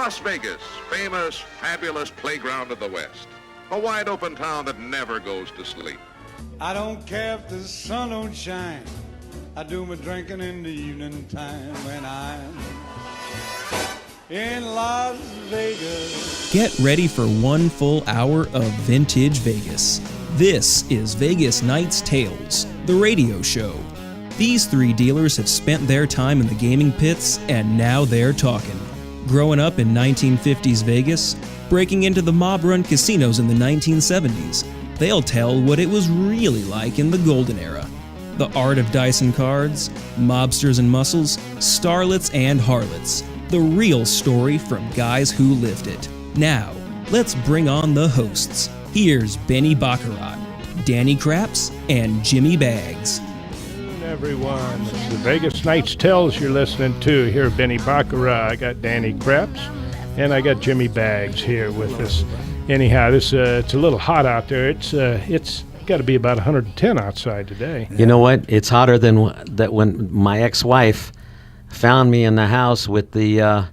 Las Vegas, famous, fabulous playground of the West. A wide open town that never goes to sleep. I don't care if the sun don't shine. I do my drinking in the evening time when I'm in Las Vegas. Get ready for 1 full hour of vintage Vegas. This is Vegas Knights Tales, the radio show. These 3 dealers have spent their time in the gaming pits, and now they're talking. Growing up in 1950s Vegas, breaking into the mob-run casinos in the 1970s, they'll tell what it was really like in the golden era. The art of dice and cards, mobsters and muscles, starlets and harlots. The real story from guys who lived it. Now, let's bring on the hosts. Here's Benny Baccarat, Danny Craps, and Jimmy Bags. Everyone, it's the Vegas Knights Tales you're listening to. Here, Benny Baccarat. I got Danny Craps, and I got Jimmy Bags here with us. Anyhow, it's a little hot out there. It's got to be about 110 outside today. You know what? It's hotter than that when my ex-wife found me in the house with the,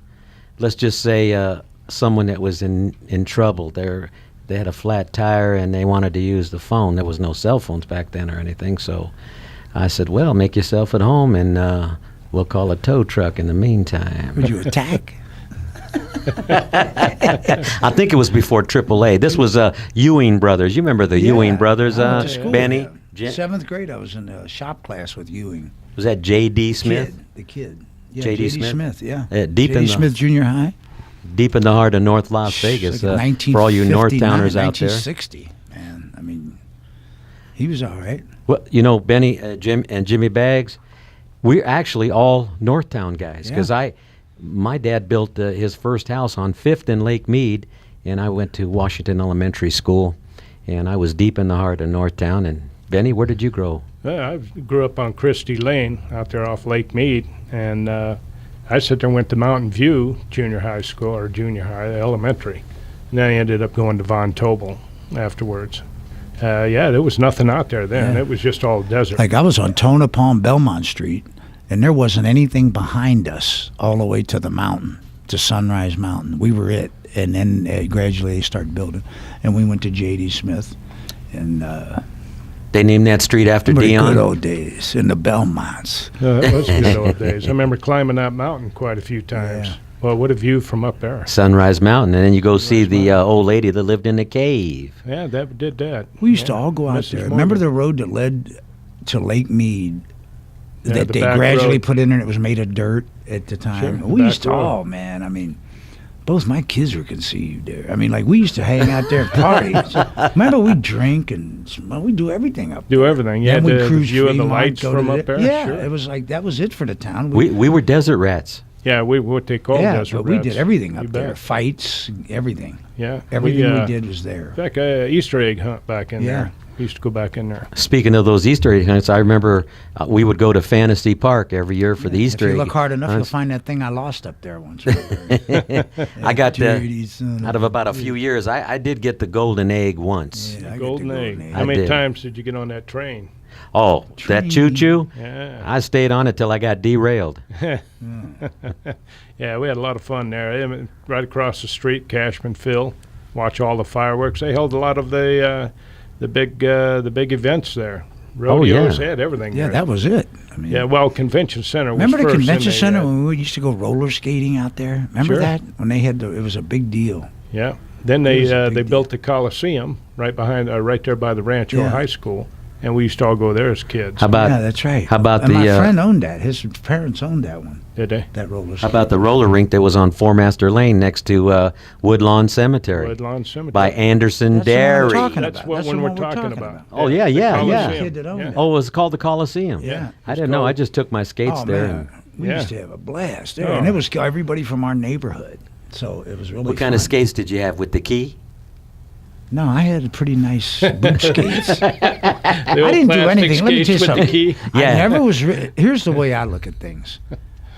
let's just say, someone that was in trouble. They had a flat tire and they wanted to use the phone. There was no cell phones back then or anything, so I said, well, make yourself at home and we'll call a tow truck in the meantime. Would you attack? I think it was before AAA. This was Ewing Brothers. You remember the Ewing Brothers, Benny? Yeah. 7th grade, I was in a shop class with Ewing. Was that J.D. Smith? The kid. Yeah, J.D. Smith, yeah. Deep J.D. Smith Junior High. Deep in the heart of North Las Vegas. Like for all you Northtowners out there. 1960, man. I mean, he was all right. Well, you know, Benny, Jim, and Jimmy Bags, we're actually all Northtown guys because my dad built his first house on 5th and Lake Mead, and I went to Washington Elementary School, and I was deep in the heart of Northtown. And Benny, where did you grow? I grew up on Christie Lane out there off Lake Mead, and I sat there and went to Mountain View Junior High School, or junior high, elementary, and then I ended up going to Von Tobel afterwards. There was nothing out there then. It was just all desert. Like I was on Tonopah, Belmont Street, and there wasn't anything behind us all the way to the mountain, to Sunrise Mountain. We were it. And then gradually they started building. And we went to J.D. Smith. And they named that street after Dion? Good old days in the Belmonts. It was good old days. I remember climbing that mountain quite a few times. Yeah. Well, what a view from up there. Sunrise Mountain. And then you go see the old lady that lived in the cave. Yeah, that did that. We used to all go out there. Remember the road that led to Lake Mead that they gradually put in there, and it was made of dirt at the time? Sure, we used to all, man. I mean, both my kids were conceived there. I mean, like, we used to hang out there at parties. Remember, we'd drink and we'd do everything up there. Do everything. Yeah, we'd cruise view of the lights from up there. Yeah, sure. It was like, that was it for the town. We were desert rats. Yeah, we what they call desert but rats. we did everything up there. Bet. Fights, everything. Yeah. Everything we did was there. In fact, Easter egg hunt back in there. We used to go back in there. Speaking of those Easter egg hunts, I remember we would go to Fantasy Park every year for the Easter egg. If you look hard enough, you'll find that thing I lost up there once. I got out of about a few years, I did get the golden egg once. Yeah, golden egg. How many times did you get on that train? Oh, that choo-choo? Yeah. I stayed on it till I got derailed. Yeah, we had a lot of fun there. Right across the street, Cashman Phil, watch all the fireworks. They held a lot of the big events there. Rodeos, they had everything there. Yeah, that was it. I mean, Convention Center was remember the first, convention center when we used to go roller skating out there? Remember that? When they had it was a big deal. Yeah. Then they built the Coliseum right there by the Rancho High School. And we used to all go there as kids. How about, yeah, that's right. How about my friend owned that. His parents owned that one. Did they? That roller skate. How about the roller rink that was on Four Master Lane next to Woodlawn Cemetery? Woodlawn Cemetery. By Anderson Dairy. That's what we're talking about. Oh, yeah. Oh, it was called the Coliseum. Yeah. I didn't know. I just took my skates there. Man. We used to have a blast there. And it was everybody from our neighborhood. So it was really What kind of skates did you have with the key? No, I had pretty nice boot skates. I didn't do anything. Let me tell you something. I never was. Here's the way I look at things.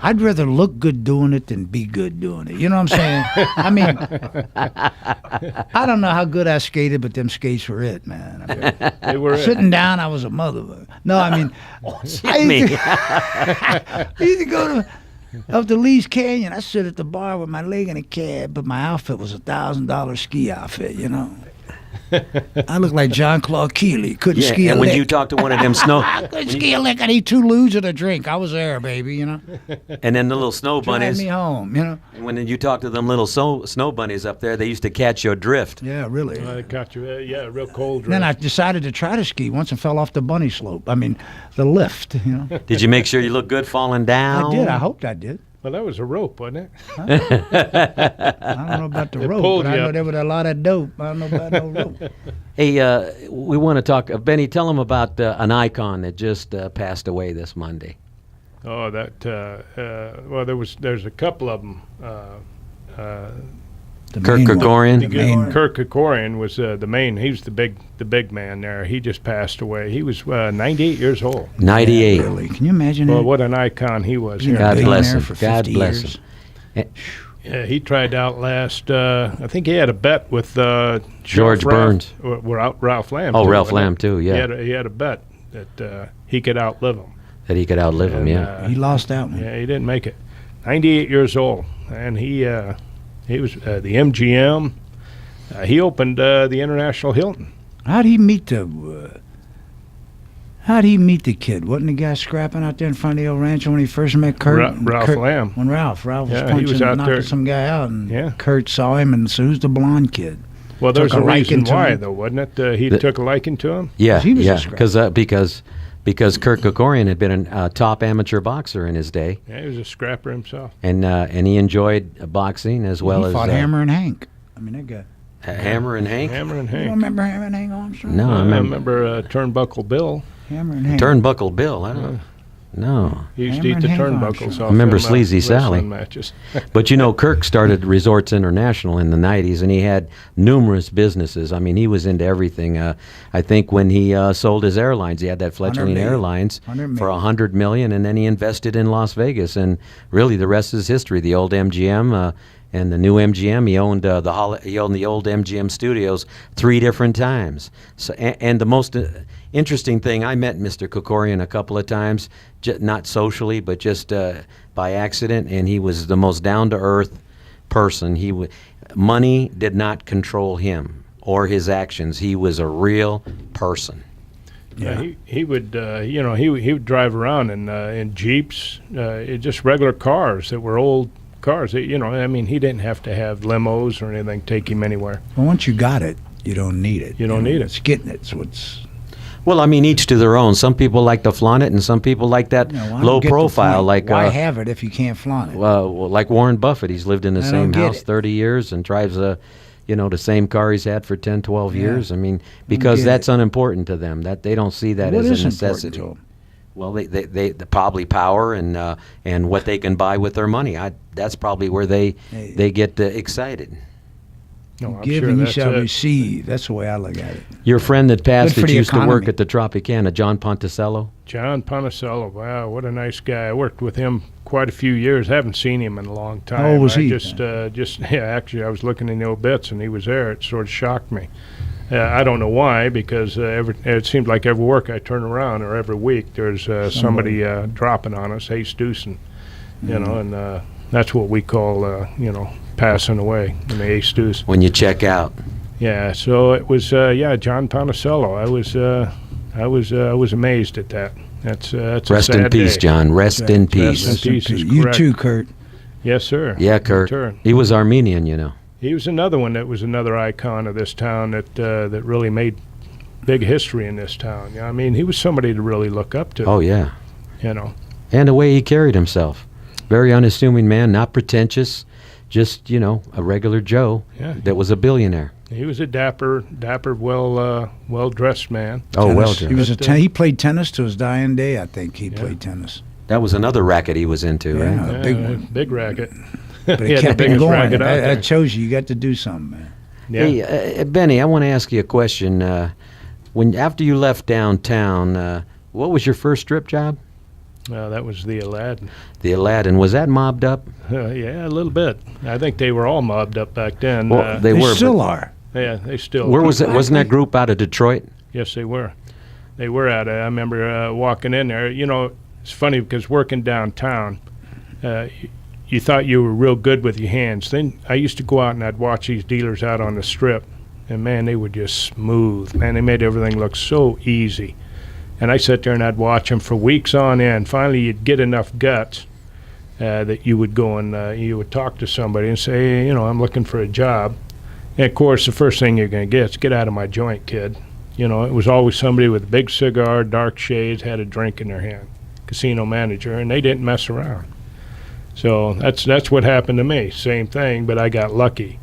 I'd rather look good doing it than be good doing it. You know what I'm saying? I mean, I don't know how good I skated, but them skates were it, man. I mean, they were sitting down, I was a mother. No, I mean, I used to go to. Up to Lee's Canyon. I stood at the bar with my leg in a cab, but my outfit was $1,000 ski outfit, you know. I looked like John Claude Keeley. Couldn't ski a and lick. when you talk to one of them snow, I couldn't ski a lick. I need 2 ludes and a drink. I was there, baby, you know. and then the little snow Drive bunnies. me home, you know. When you talk to them little snow bunnies up there, they used to catch your drift. Yeah, really. They caught you, real cold. Then I decided to try to ski once and fell off the bunny slope. I mean, the lift, you know. Did you make sure you looked good falling down? I did. I hoped I did. Well, that was a rope, wasn't it? I don't know about the It rope, pulled but I you know up. there was a lot of dope. I don't know about no rope. Hey, we want to talk. Benny, tell them about an icon that just passed away this Monday. Oh, that. Well, there's a couple of them. The Kirk main one. Kerkorian. The main one. Kirk Kerkorian was the main. He was the big man there. He just passed away. He was 98 years old. 98. Really? Can you imagine Well, that? what an icon he was. Being here. a God bless billionaire him. for God 50 bless years. him. Yeah, he tried to outlast. I think he had a bet with George Burns. Ralph Lamb. Oh, too, Ralph wasn't it? Lamb, too, yeah. He had a bet that he could outlive him. That he could outlive him, And, yeah. He lost that one. Yeah, he didn't make it. 98 years old, and he was the MGM. He opened the International Hilton. How'd he meet the kid? Wasn't the guy scrapping out there in front of the old rancho when he first met Kurt? Ralph Kurt- Lamb. When Ralph was Yeah, he punching, was out knocking there. some guy out, and Yeah. Kurt saw him and said, "Who's the blonde kid?" Well, there's Took a a liking reason to why, him. though, wasn't it? He The- took a liking to him. Yeah, He was a yeah. scrap. Because Kirk Kerkorian had been a top amateur boxer in his day, Yeah, he was a scrapper himself. and he enjoyed boxing as well he as fought Hammer and Hank. I mean, that guy. Hammer and Hank. Hammer and You don't Hank. remember Hammer and Hank Armstrong? No, I I remember remember Turnbuckle Bill. Hammer and Hank. Turnbuckle Bill. I don't. No, He used Hammer to eat and the Hank turnbuckles Armstrong. off. I remember them, Sleazy wrestling Sally. matches. but you know, Kirk started Resorts International in the '90s, and he had numerous businesses. I mean, he was into everything. I think when he sold his airlines, he had that Fletcher 100 million. Airlines 100 for million. $100 million, and then he invested in Las Vegas, and really the rest is history. The old MGM. And the new MGM, he owned he owned the old MGM studios 3 different times. So, and the most interesting thing, I met Mr. Kerkorian a couple of times, not socially, but just by accident, and he was the most down-to-earth person. Money did not control him or his actions. He was a real person. Yeah, he would he would drive around in Jeeps, just regular cars that were old cars. I mean, he didn't have to have limos or anything take him anywhere. Well, once you got it, you don't need it. You don't need it. It's getting it. So it's Well, I mean, each to their own. Some people like to flaunt it, and some people like that you know, I don't low get the profile, point. like Why have it if you can't flaunt it? well, like Warren Buffett. He's lived in the I same don't get house it. 30 years and drives the same car he's had for 10, 12 Yeah. years. I mean, because get that's it. unimportant to them. That they don't see that What as is a important necessity. to 'em? Well, they probably power and what they can buy with their money. That's probably where they get excited. No, I'm Give sure and you that's shall it. receive. That's the way I look at it. Your friend that passed Good for that the used to work economy. at the Tropicana, John Ponticello. John Ponticello, wow, what a nice guy. I worked with him quite a few years. Haven't seen him in a long time. How old was I he? Actually, I was looking in the obits and he was there. It sort of shocked me. I don't know why, because it seemed like every work I turn around or every week there's somebody dropping on us, hey, Stewson, and that's what we call, passing away in the Ace Deuce. When you check out. Yeah, so it was John Ponticello. I was amazed at that. That's a Rest in sad peace, day. John. Rest in Rest in peace. peace is You correct. too, Kurt. Yes, sir. Yeah, Kurt. Return. He was Armenian, you know. He was another one that was another icon of this town that really made big history in this town. Yeah, I mean, he was somebody to really look up to. Oh, yeah. And the way he carried himself. Very unassuming man, not pretentious, just, a regular Joe Yeah. that was a billionaire. He was a dapper, well-dressed man. Oh, Tennis. well He done. was he played tennis to his dying day. I think he played tennis. That was another racket he was into, Yeah. right? A big one. Big racket. But He it had the kept him biggest going. racket out That there. shows you got to do something, man. Yeah. Hey, Benny, I want to ask you a question. After you left downtown, what was your first strip job? That was the Aladdin. The Aladdin. Was that mobbed up? Yeah, a little bit. I think they were all mobbed up back then. Well, they They were. still but are. Yeah, they still. where was it? Wasn't that group out of Detroit? Yes, they were. They were at it. I remember walking in there. It's funny because working downtown, you thought you were real good with your hands. Then I used to go out and I'd watch these dealers out on the strip, and man, they were just smooth. Man, they made everything look so easy. And I sat there and I'd watch them for weeks on end. Finally, you'd get enough guts that you would go and you would talk to somebody and say, you know, I'm looking for a job. And of course, the first thing you're going to get is, get out of my joint, kid. You know, it was always somebody with a big cigar, dark shades, had a drink in their hand, casino manager, and they didn't mess around. So that's what happened to me. Same thing, but I got lucky.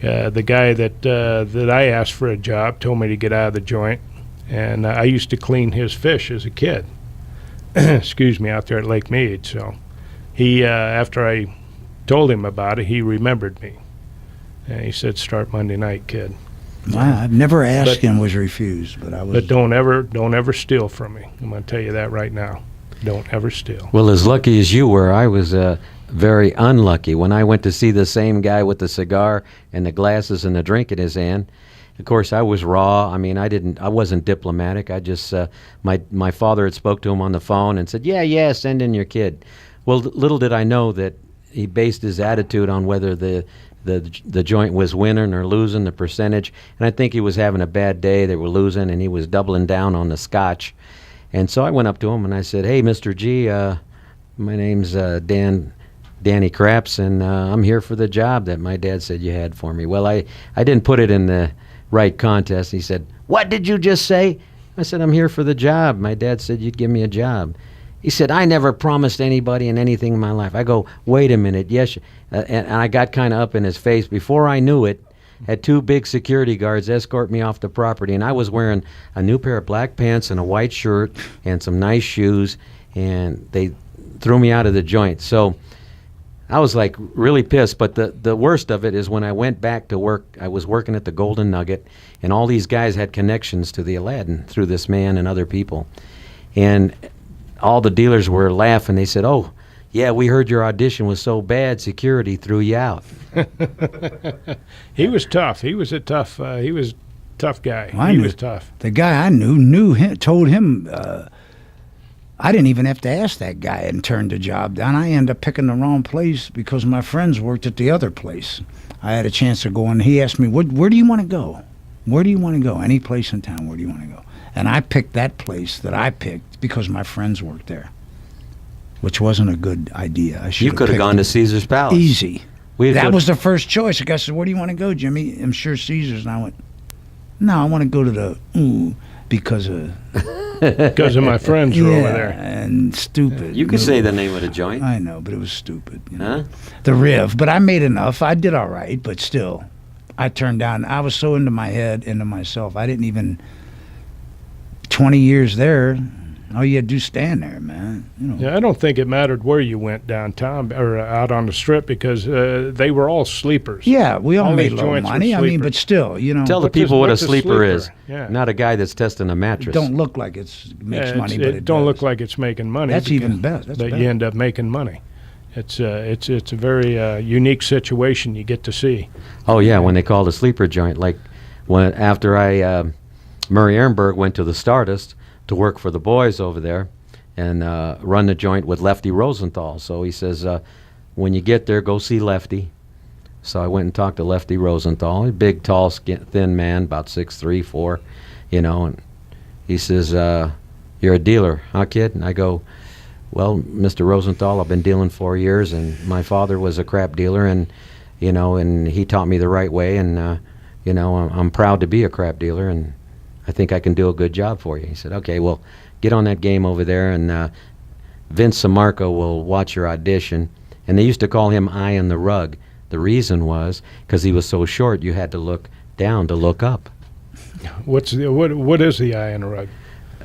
The guy that I asked for a job told me to get out of the joint, and I used to clean his fish as a kid. Excuse me, out there at Lake Mead. So he, after I told him about it, he remembered me, and he said, "Start Monday night, kid." Wow, I've never asked and was refused, but I was. But don't ever steal from me. I'm going to tell you that right now. Don't ever steal. Well, as lucky as you were, I was very unlucky. When I went to see the same guy with the cigar and the glasses and the drink in his hand, of course, I was raw. I mean, I wasn't diplomatic. I just, my father had spoke to him on the phone and said, yeah, send in your kid. Well, little did I know that he based his attitude on whether the joint was winning or losing, the percentage. And I think he was having a bad day. They were losing, and he was doubling down on the scotch. And so I went up to him and I said, "Hey, Mr. G, my name's Danny Craps, and I'm here for the job that my dad said you had for me." Well, I didn't put it in the right context. He said, "What did you just say?" I said, "I'm here for the job. My dad said you'd give me a job." He said, "I never promised anybody anything in my life." I go, "Wait a minute, yes." And I got kind of up in his face. Before I knew it, had two big security guards escort me off the property, and I was wearing a new pair of black pants and a white shirt and some nice shoes, and they threw me out of the joint. So I was like really pissed. But the worst of it is when I went back to work, I was working at the Golden Nugget, and all these guys had connections to the Aladdin through this man and other people. And all the dealers were laughing. They said, "Oh, yeah, we heard your audition was so bad, security threw you out." He was tough. He was a tough guy. Well, he was tough. The guy I knew him, told him, I didn't even have to ask that guy and turned the job down. I ended up picking the wrong place because my friends worked at the other place. I had a chance to go, and he asked me, where do you want to go? Where do you want to go? Any place in town, where do you want to go? And I picked that place that I picked because my friends worked there, which wasn't a good idea. You could have gone to Caesar's Palace. Easy. That was the first choice. The guy said, "Where do you want to go, Jimmy?" "I'm sure Caesar's." And I went, "No, I want to go to the because of my friends were over there." And stupid. You could say the name of the joint. I know, but it was stupid. You know? Huh? The Riv. But I made enough. I did all right, but still, I turned down. I was so into my head, into myself. I didn't even. 20 years there. All you had to do is stand there, man. You know. Yeah, I don't think it mattered where you went downtown or out on the strip because they were all sleepers. Yeah, we all made these a little joints were money. I mean, sleepers. but still, you know. Tell the people what a what's a sleeper sleeper? is. Yeah. Not a guy that's testing a It mattress. don't look like it makes money, but it don't does. look like it's making money. That's because- even better. That's but better. you end up making money. It's a very unique situation you get to see. Oh yeah, when they called a sleeper joint, like when after Murray Ehrenberg went to the Stardust to work for the boys over there and run the joint with Lefty Rosenthal. So he says, when you get there, go see Lefty. So I went and talked to Lefty Rosenthal, a big, tall, thin man, about 6'3", 4", you know. And he says, "You're a dealer, huh, kid?" And I go, "Well, Mr. Rosenthal, I've been dealing 4 years, and my father was a crap dealer, and you know, and he taught me the right way, and you know, I'm proud to be a crap dealer, and I think I can do a good job for you." He said, "Okay, well, get on that game over there, and Vince Samarco will watch your audition." And they used to call him Eye in the Rug. The reason was because he was so short, you had to look down to look up. What is the eye in the rug?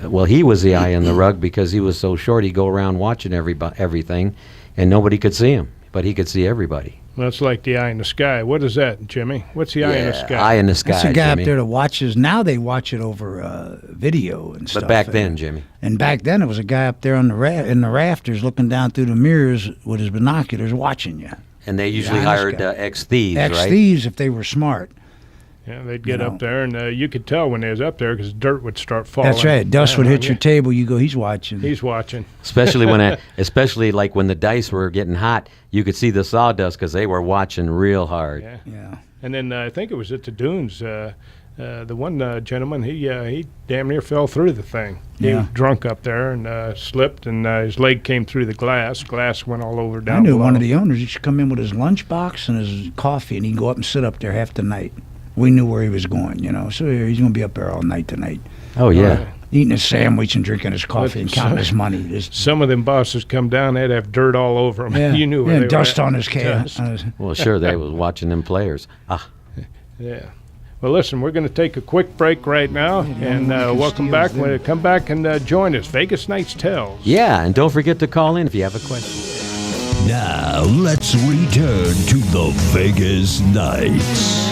Well, he was the eye in the rug because he was so short. He'd go around watching everything, and nobody could see him, but he could see everybody. That's like the eye in the sky. What is that, Jimmy? What's the eye in the sky? Eye in the sky. That's a guy Jimmy. up there that watches. Now they watch it over video and stuff. But back then, Jimmy. And back then, it was a guy up there on in the rafters looking down through the mirrors with his binoculars watching you. And they usually Yeah, I hired understand. ex-thieves, right? Ex-thieves if they were smart. Yeah, they'd get up there, and you could tell when they was up there because dirt would start falling. That's right. Dust would hit your table. You go, he's watching. He's watching. Especially like when the dice were getting hot, you could see the sawdust because they were watching real hard. Yeah. And then I think it was at the dunes. The one gentleman, he damn near fell through the thing. He was drunk up there and slipped, and his leg came through the glass. Glass went all over down I knew below. one of the owners. He should come in with his lunchbox and his coffee, and he'd go up and sit up there half the night. We knew where he was going, so he's going to be up there all night tonight. Oh, yeah. Eating his sandwich and drinking his coffee and counting his money. Some of them bosses come down, they'd have dirt all over them. Yeah. You knew where they dust were on his can. Well, sure, they was watching them players. Yeah. Well, listen, we're going to take a quick break right now, and welcome back. Come back and join us. Vegas Nights Tells. Yeah, and don't forget to call in if you have a question. Now, let's return to the Vegas Nights.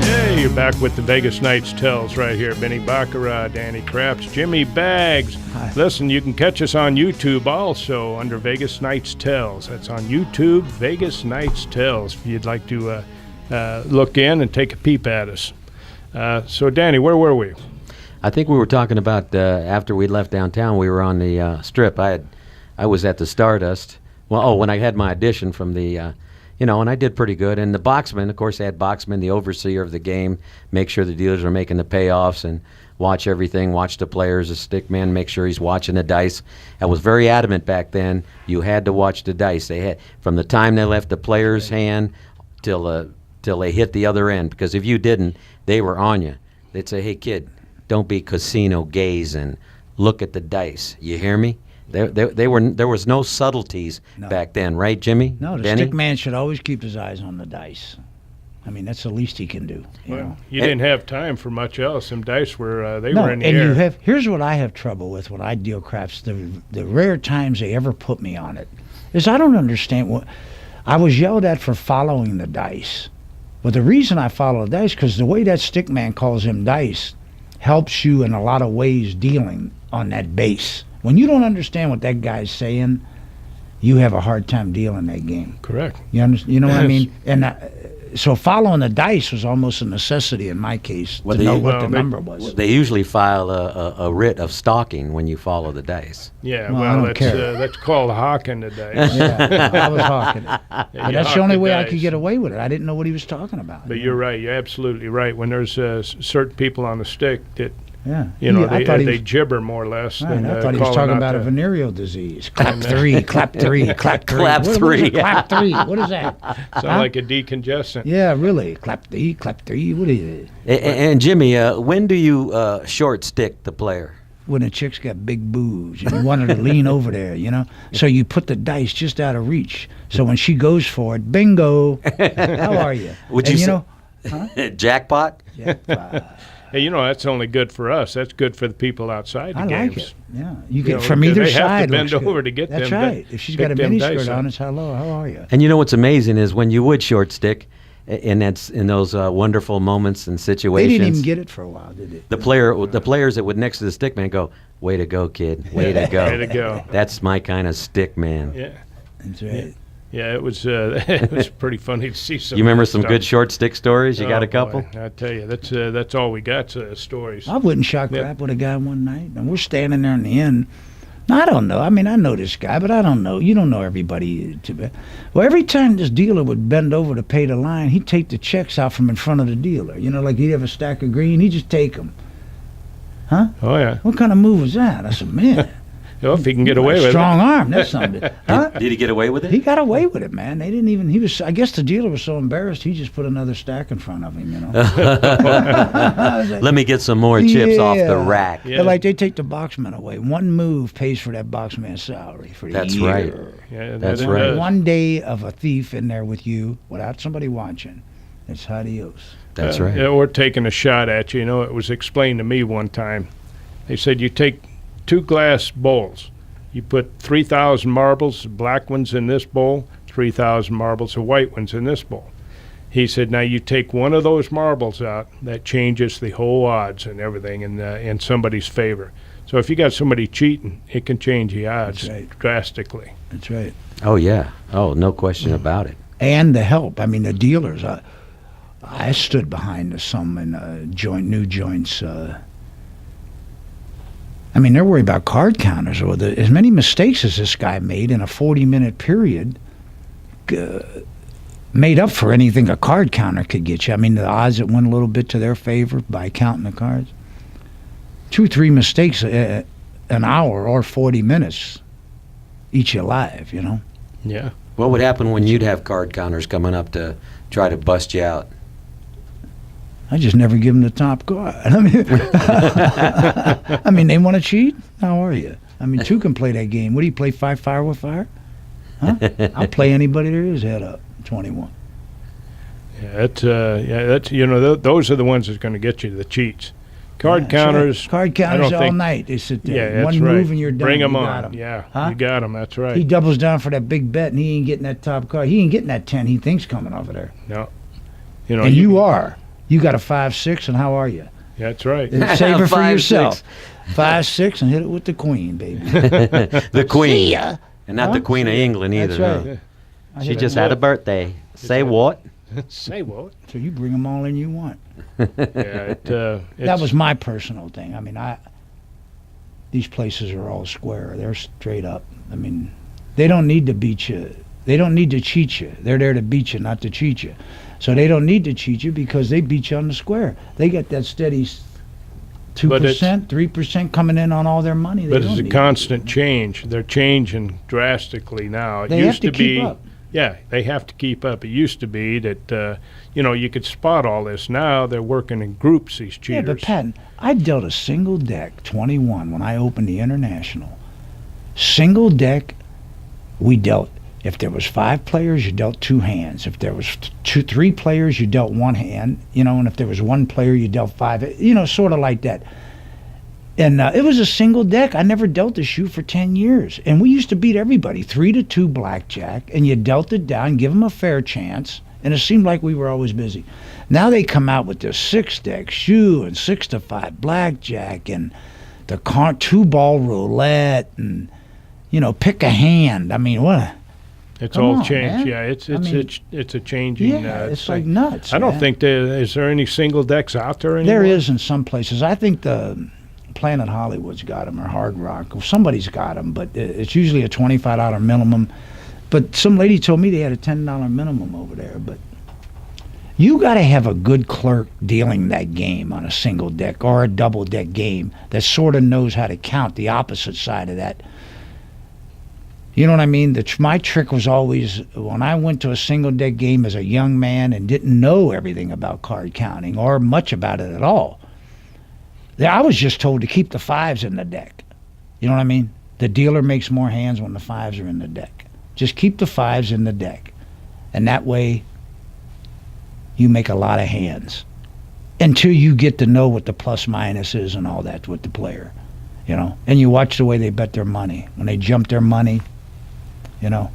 Hey, you're back with the Vegas Nights Tells right here. Benny Baccarat, Danny Craps, Jimmy Baggs. Hi. Listen, you can catch us on YouTube also under Vegas Nights Tells. That's on YouTube, Vegas Nights Tells, if you'd like to look in and take a peep at us. So, Danny, where were we? I think we were talking about after we left downtown, we were on the Strip. I was at the Stardust. Well, when I had my audition from the, and I did pretty good. And the boxman, of course, they had boxman, the overseer of the game, make sure the dealers are making the payoffs and watch everything, watch the players, the stick man, make sure he's watching the dice. I was very adamant back then. You had to watch the dice. They had from the time they left the player's hand till they hit the other end, because if you didn't, they were on you. They'd say, "Hey, kid, don't be casino gazing. Look at the dice. You hear me?" There was no subtleties back then, right, Jimmy? No, the Benny? stick man should always keep his eyes on the dice. I mean, that's the least he can do. You didn't have time for much else. Some dice were were in the and air. Here's what I have trouble with when I deal craps. The rare times they ever put me on it is I don't understand what I was yelled at for following the dice. But the reason I follow the dice because the way that stick man calls him dice helps you in a lot of ways dealing on that base. When you don't understand what that guy's saying, you have a hard time dealing that game. Correct. You know what I mean? And so following the dice was almost a necessity in my case to know what the number was. They usually file a writ of stalking when you follow the dice. Yeah, Well, I don't care. That's called hawking the dice. Yeah, I was hawking it. But you that's hawk the only the way I dice. could get away with it. I didn't know what he was talking about. But you're right. You're absolutely right. When there's certain people on the stick that Yeah. they thought he they was, gibber more or less. right, than I thought he was calling talking out about a the- venereal disease. Clap three, clap three, clap three. Clap What is three. it? Clap three. What is that? Sound like a decongestant. Yeah, really. Clap three, clap three. What is it? And Jimmy, when do you short stick the player? When a chick's got big boobs and you want her to lean over there, So you put the dice just out of reach. So when she goes for it, bingo. How are you? Would And you jackpot? Yeah. Hey, that's only good for us. That's good for the people outside the I games. like it. Yeah, you get know, from either they have to side. bend looks good. over to get That's them right. to If she's pick got a them mini dice skirt up. on, it's hello. How are you? And you know what's amazing is when you would short stick, and that's in those wonderful moments and They situations. didn't even get it for a while, did they? the players that would next to the stick man go, "Way to go, kid! Way to go! Way to go. That's my kind of stick man." Yeah. That's right. Yeah, it was it was pretty funny to see some. You remember of that some stuff. good short stick stories? You got a Oh, couple? boy, I tell you, that's all we got. Stories. I wouldn't shot Yeah. crap with a guy one night, and we're standing there in the end. Now, I don't know. I mean, I know this guy, but I don't know. You don't know everybody. Well, every time this dealer would bend over to pay the line, he'd take the checks out from in front of the dealer. Like he'd have a stack of green, he'd just take them. Huh? Oh yeah. What kind of move was that? I said, man. Well, if he can get away with Strong arm, that's something. Huh? Did he get away with He it? got away with it, man. They didn't even. I guess the dealer was so embarrassed, he just put another stack in front of him. I was like, Let me get some more chips off the Yeah. rack. Yeah. They're like they take the boxman away. One move pays for that boxman's salary for the That's year. right. it. Yeah, That's that right. does. One day of a thief in there with you without somebody watching. It's adios. That's right. Yeah, or taking a shot at you. It was explained to me one time. They said you take 2 glass bowls. You put 3,000 marbles, black ones in this bowl, 3,000 marbles of white ones in this bowl. He said, now you take one of those marbles out, that changes the whole odds and everything in somebody's favor. So if you got somebody cheating, it can change the odds That's right. drastically. That's right. Oh yeah. Oh, no question about it. And the help. I mean, the dealers. I stood behind some in new joints. I mean, they're worried about card counters. Or as many mistakes as this guy made in a 40-minute period made up for anything a card counter could get you. I mean, the odds that went a little bit to their favor by counting the cards. 2-3 mistakes an hour or 40 minutes eat you alive, you know? Yeah. What would happen when you'd have card counters coming up to try to bust you out? I just never give them the top card. I mean, they want to cheat? How are you? I mean, two can play that game. What do you play, fire with fire? Huh? I'll play anybody there is head up, 21. Yeah, that's those are the ones that's going to get you the cheats. Card counters. Right. Card counters all night. They sit there. Yeah, one move and you're done. Bring them you on. got 'em. Yeah, huh? You got them. That's right. He doubles down for that big bet, and he ain't getting that top card. He ain't getting that 10 he thinks coming off of there. No. And you are. You got a 5-6, and how are you? Yeah, that's right. Save it for 5-6. yourself. 5-6 and hit it with the queen, baby. The queen. See ya. And not the Queen of England either. That's right. Huh? She just had a birthday. Say what? Say what? So you bring them all in you want. Yeah, that was my personal thing. I mean, these places are all square. They're straight up. I mean, they don't need to beat you. They don't need to cheat you. They're there to beat you, not to cheat you. So they don't need to cheat you because they beat you on the square. They get that steady 2%, 3% coming in on all their money. But it's a constant change. They're changing drastically now. They have to keep up. Yeah, they have to keep up. It used to be that, you could spot all this. Now they're working in groups, these cheaters. Yeah, but Patton, I dealt a single deck 21 when I opened the International. Single deck, we dealt. If there was 5 players, you dealt 2 hands. If there was 3 players, you dealt 1 hand. And if there was 1 player, you dealt 5. Sort of like that. And it was a single deck. I never dealt a shoe for 10 years. And we used to beat everybody, 3-2 blackjack, and you dealt it down, give them a fair chance, and it seemed like we were always busy. Now they come out with this 6-deck shoe and 6-5 blackjack and the 2-ball roulette and, pick a hand. I mean, what? It's Come all on, changed. man. Yeah, it's a changing. Yeah, it's thing. like nuts. I don't man. think is there any single decks out there anymore? There is in some places. I think the Planet Hollywood's got them, or Hard Rock. Somebody's got them, but it's usually a $25 minimum. But some lady told me they had a $10 minimum over there. But you got to have a good clerk dealing that game on a single deck or a double deck game that sort of knows how to count the opposite side of that. You know what I mean? My trick was always, when I went to a single deck game as a young man and didn't know everything about card counting or much about it at all, I was just told to keep the 5s in the deck. You know what I mean? The dealer makes more hands when the 5s are in the deck. Just keep the 5s in the deck. And that way, you make a lot of hands. Until you get to know what the plus minus is and all that with the player. And you watch the way they bet their money. When they jump their money, Oh,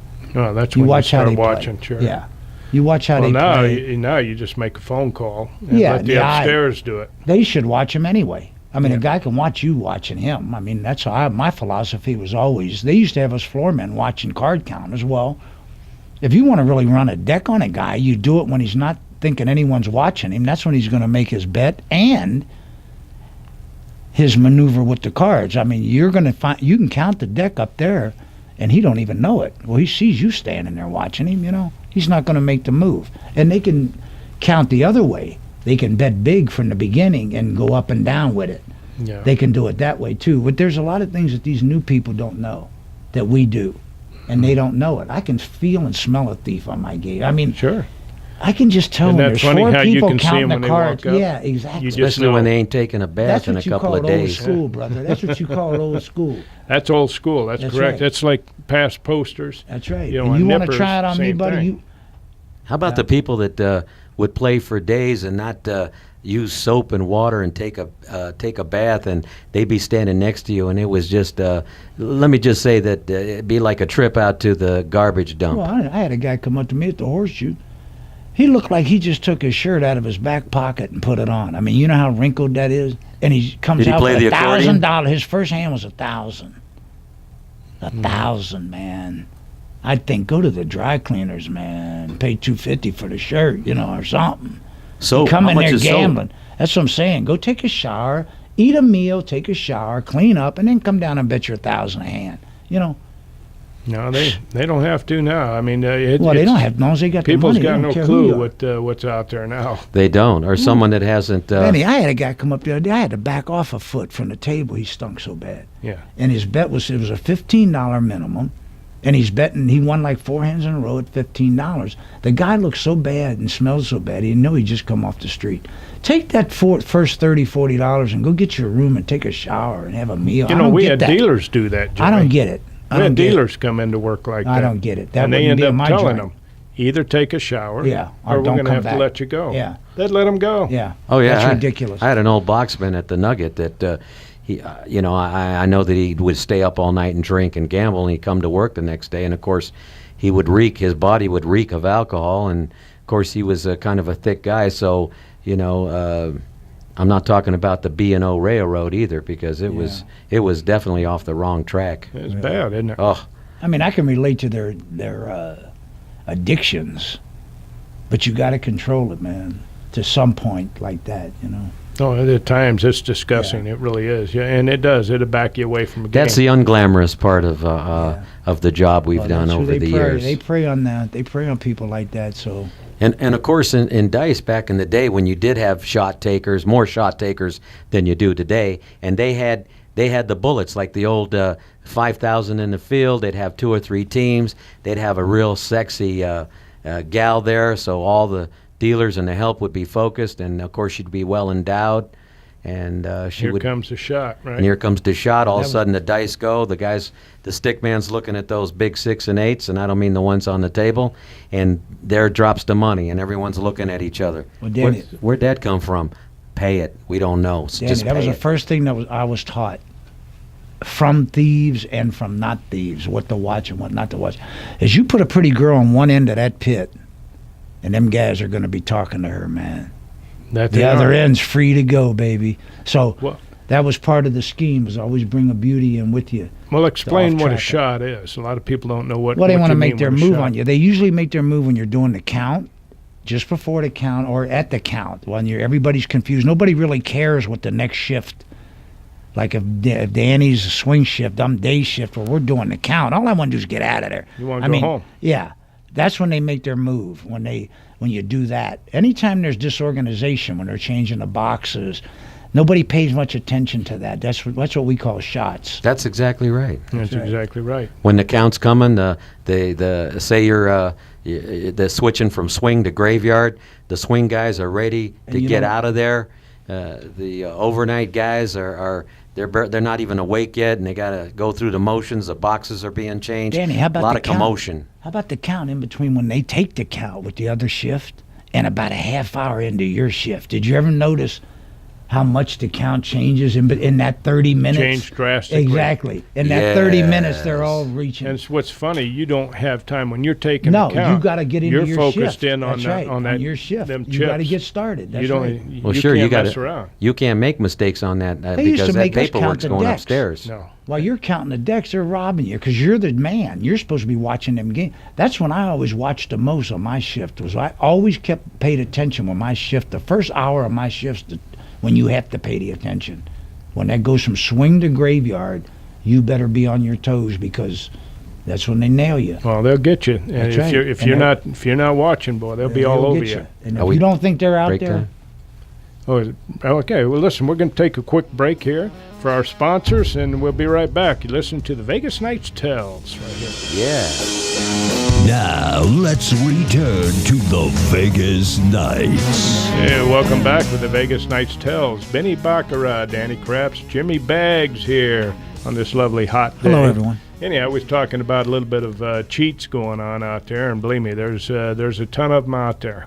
that's you when watch you how start they watching, play. sure. Yeah. You watch how they play. Now you just make a phone call and Yeah, let the upstairs do it. They should watch him anyway. I mean, a guy can watch you watching him. I mean, that's how my philosophy was always. They used to have us floormen watching card counters. Well, if you want to really run a deck on a guy, you do it when he's not thinking anyone's watching him. That's when he's going to make his bet and his maneuver with the cards. I mean, you can count the deck up there, and he don't even know it. Well, he sees you standing there watching him. He's not going to make the move. And they can count the other way. They can bet big from the beginning and go up and down with it. Yeah. They can do it that way too. But there's a lot of things that these new people don't know that we do, and they don't know it. I can feel and smell a thief on my game. I mean, Sure. I can just tell when that's there's funny 4 how you people can see counting 'em when the they cards. walk up. Yeah, exactly. You just Especially know. when they ain't taking a bath That's in a what you couple call of it days. old school, brother. That's what you call it old school. That's old school. That's That's correct. right. That's like past posters. That's right. You know, and on you want to nippers, try it on me, same buddy? thing. How about the people that would play for days and not use soap and water and take a bath, and they'd be standing next to you, and it was just let me just say that it'd be like a trip out to the garbage dump. Well, I had a guy come up to me at the horseshoe. He looked like he just took his shirt out of his back pocket and put it on. I mean, you know how wrinkled that is? And he comes Did he out play with the accordion? $1,000. His first hand was $1,000. $1,000, man. I'd think, go to the dry cleaners, man. Pay $250 for the shirt, or something. So come how in much there is soap? gambling. That's what I'm saying. Go take a shower, eat a meal, take a shower, clean up, and then come down and bet your 1,000 a hand. You know. No, they don't have to now. I mean, They don't have, as long as they got the people's money. got They no don't care who you clue are. what's out there now. They don't, or someone that hasn't. Benny, I had a guy come up the other day. I had to back off a foot from the table. He stunk so bad. Yeah. And his bet was, it was a $15 minimum. And he's betting, he won like 4 hands in a row at $15. The guy looked so bad and smelled so bad, he didn't know he'd just come off the street. Take that first $30, $40 and go get your room and take a shower and have a meal. You know, we had dealers do that, Jimmy. I don't get it. We had dealers come into work like that. I don't get it. That and they wouldn't end be in up my telling joint. them, either take a shower, Yeah, or or we're don't going to come have back. to let you go. Yeah. They'd let them go. Yeah. Oh yeah, That's ridiculous. I had an old boxman at the Nugget that he, you know, I know that he would stay up all night and drink and gamble, and he'd come to work the next day, and of course, he would his body would reek of alcohol, and of course, he was kind of a thick guy, so you know. I'm not talking about the B&O Railroad either, because it was definitely off the wrong track. It's bad, isn't it? Oh, I mean, I can relate to their addictions, but you got to control it, man, to some point like that, you know. Oh, at times it's disgusting. It really is. Yeah, and it does. It'll back you away from a game. that's the unglamorous part of the job we've done That's who over they the prey. years. They prey on that. They prey on people like that. So And of course, in dice back in the day, when you did have shot takers, more shot takers than you do today, and they had the bullets like the old 5,000 in the field. They'd have 2 or 3 teams. They'd have a real sexy gal there, so all the dealers and the help would be focused, and of course she'd be well endowed, and Here comes the shot, right? And here comes the shot. All of a sudden, the dice go. The stick man's looking at those big 6 and 8s, and I don't mean the ones on the table. And there drops the money, and everyone's looking at each other. Well, Danny, Where'd that come from? Pay it. We don't know. Danny, Just that was pay the it. first thing that I was taught from thieves and from not thieves, what to watch and what not to watch. Is you put a pretty girl on one end of that pit, and them guys are going to be talking to her, man. The other end's free to go, baby. So that was part of the scheme, was always bring a beauty in with you. Well, explain what a off-track it. shot is. A lot of people don't know what. Well, they want to make their move on you. They usually make their move when you're doing the count, just before the count, or at the count. When everybody's confused. Nobody really cares what the next shift. Like if Danny's a swing shift, I'm day shift, or we're doing the count. All I want to do is get out of there. You want to go home. Yeah. That's when they make their move, when you do that. Anytime there's disorganization, when they're changing the boxes, nobody pays much attention to that. That's what we call shots. That's exactly right. That's exactly right. When the count's coming, say you're the switching from swing to graveyard, the swing guys are ready to get out of there. The overnight guys they're not even awake yet, and they got to go through the motions. The boxes are being changed. Danny, how about a lot the of count? commotion? How about the count in between when they take the count with the other shift and about a half hour into your shift? Did you ever notice how much the count changes in that 30 minutes? Changed drastically. Exactly. In that 30 minutes, they're all reaching. And it's what's funny, you don't have time when you're taking the count. No, you got to get into you're your focused shift. in on That's that, right, on that your shift. them You got to chips. get started. That's you don't. right. Well, you sure, can't you mess got around. You can't make mistakes on that They used because to that make us count paperwork's the going decks. upstairs. No. While you're counting the decks, they're robbing you because you're the man. You're supposed to be watching them games. That's when I always watched the most on my shift. I always paid attention when my shift, the first hour of my shift, when you have to pay the attention. When that goes from swing to graveyard, you better be on your toes because that's when they nail you. Well, they'll get you. And That's if right. if you're not watching, boy, they'll be all They'll over get you. And Are if we you don't think they're out break there, time? Oh, is it? Okay. Well, listen, we're going to take a quick break here for our sponsors, and we'll be right back. You listen to the Vegas Knights Tells right here. Yeah. Now let's return to the Vegas Knights. Yeah, welcome back with the Vegas Knights Tells. Benny Baccarat, Danny Krebs, Jimmy Baggs here on this lovely hot day. hello everyone. Anyhow, I was talking about a little bit of cheats going on out there, and believe me, there's a ton of them out there.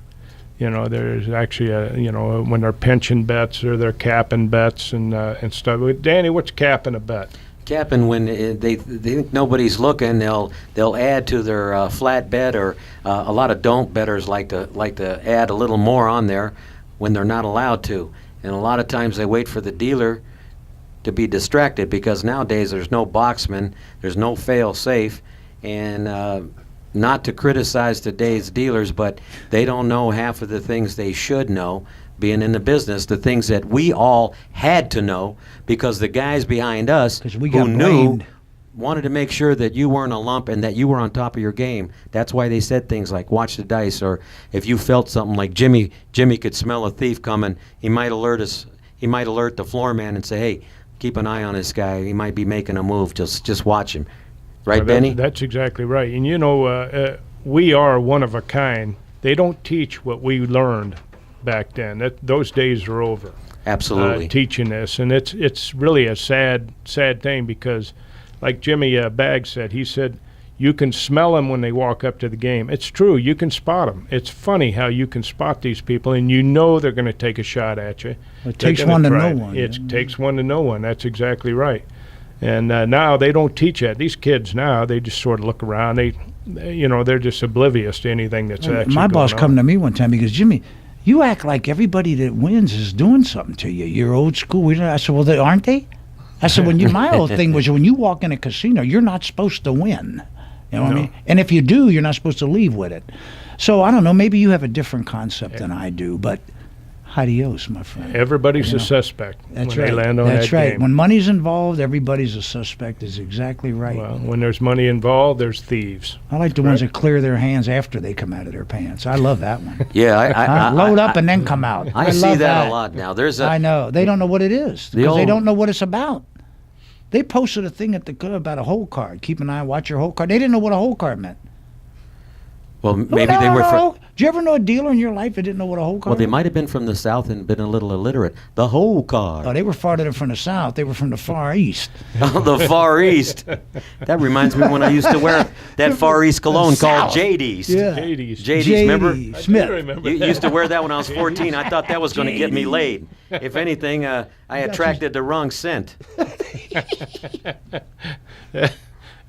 You know, there's actually when they're pinching bets or they're capping bets and stuff. Danny, what's capping a bet? Capping when they think nobody's looking, they'll add to their flat bet, or a lot of don't bettors like to add a little more on there when they're not allowed to, and a lot of times they wait for the dealer to be distracted because nowadays there's no boxman, there's no fail safe, and not to criticize today's dealers, but they don't know half of the things they should know, being in the business, the things that we all had to know, because the guys behind us 'Cause we who got knew blamed. wanted to make sure that you weren't a lump and that you were on top of your game. That's why they said things like watch the dice, or if you felt something like Jimmy could smell a thief coming, he might alert the floor man and say, hey, keep an eye on this guy. He might be making a move. Just watch him. Right, Benny? That's exactly right. And, you know, we are one of a kind. They don't teach what we learned back then. Those days are over. Absolutely. Teaching this. And it's really a sad thing because, like Jimmy Baggs said, he said, you can smell them when they walk up to the game. It's true. You can spot them. It's funny how you can spot these people, and you know they're going to take a shot at you. It takes one to know one. It takes one to know one. That's exactly right. And now they don't teach that. These kids now, they just sort of look around. They're just oblivious to anything that's actually My boss going come on. to me one time. He goes, Jimmy, you act like everybody that wins is doing something to you. You're old school. I said, well, aren't they? I said, my whole thing was when you walk in a casino, you're not supposed to win. You know what I mean? And if you do, you're not supposed to leave with it. So I don't know. Maybe you have a different concept than I do, but adios, my friend. Everybody's a suspect That's when right. they land on That's that right. game. When money's involved, everybody's a suspect. Is exactly right. Well, when there's money involved, there's thieves. I like the ones that clear their hands after they come out of their pants. I love that one. Yeah, I Load up and then come out. I see love that a lot now. I know. They don't know what it is because they don't know what it's about. They posted a thing at the club about a hole card. Keep an eye, watch your hole card. They didn't know what a hole card meant. Well, maybe they were from. Did you ever know a dealer in your life that didn't know what a hole card Well, they was? might have been from the South and been a little illiterate. The whole card. Oh, they were farther from the South. They were from the Far East. The Far East. That reminds me when I used to wear that Far East cologne called South. JD's. Yeah. JD's. Remember? J.D. I Smith. do remember You that. used to wear that when I was 14. I thought that was going to get me laid. If anything, I attracted the wrong scent.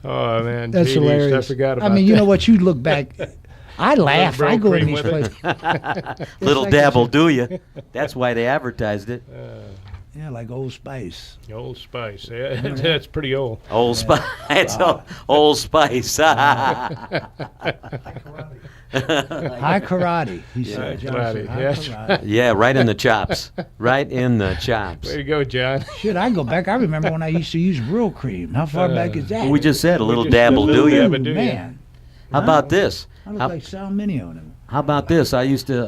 Oh, man. That's JD's, hilarious. I forgot about I mean, you that. know what? You look back. I laugh. Bro I go in cream these with it. places. Little like dabble, do you? That's why they advertised it. Yeah, like Old Spice. Old Spice. Yeah, that's pretty old. Old Spice. It's Old Spice. High karate. He said. John said, karate, high yes. karate. Yeah, right in the chops. Right in the chops. Way to go, John. Shit, I go back. I remember when I used to use Real Cream. How far back is that? We just said a little just did a dabble, little do you? dabble. Ooh, do ya? man. How about this? I look How- like Sal Mineo in him. How about this? I used to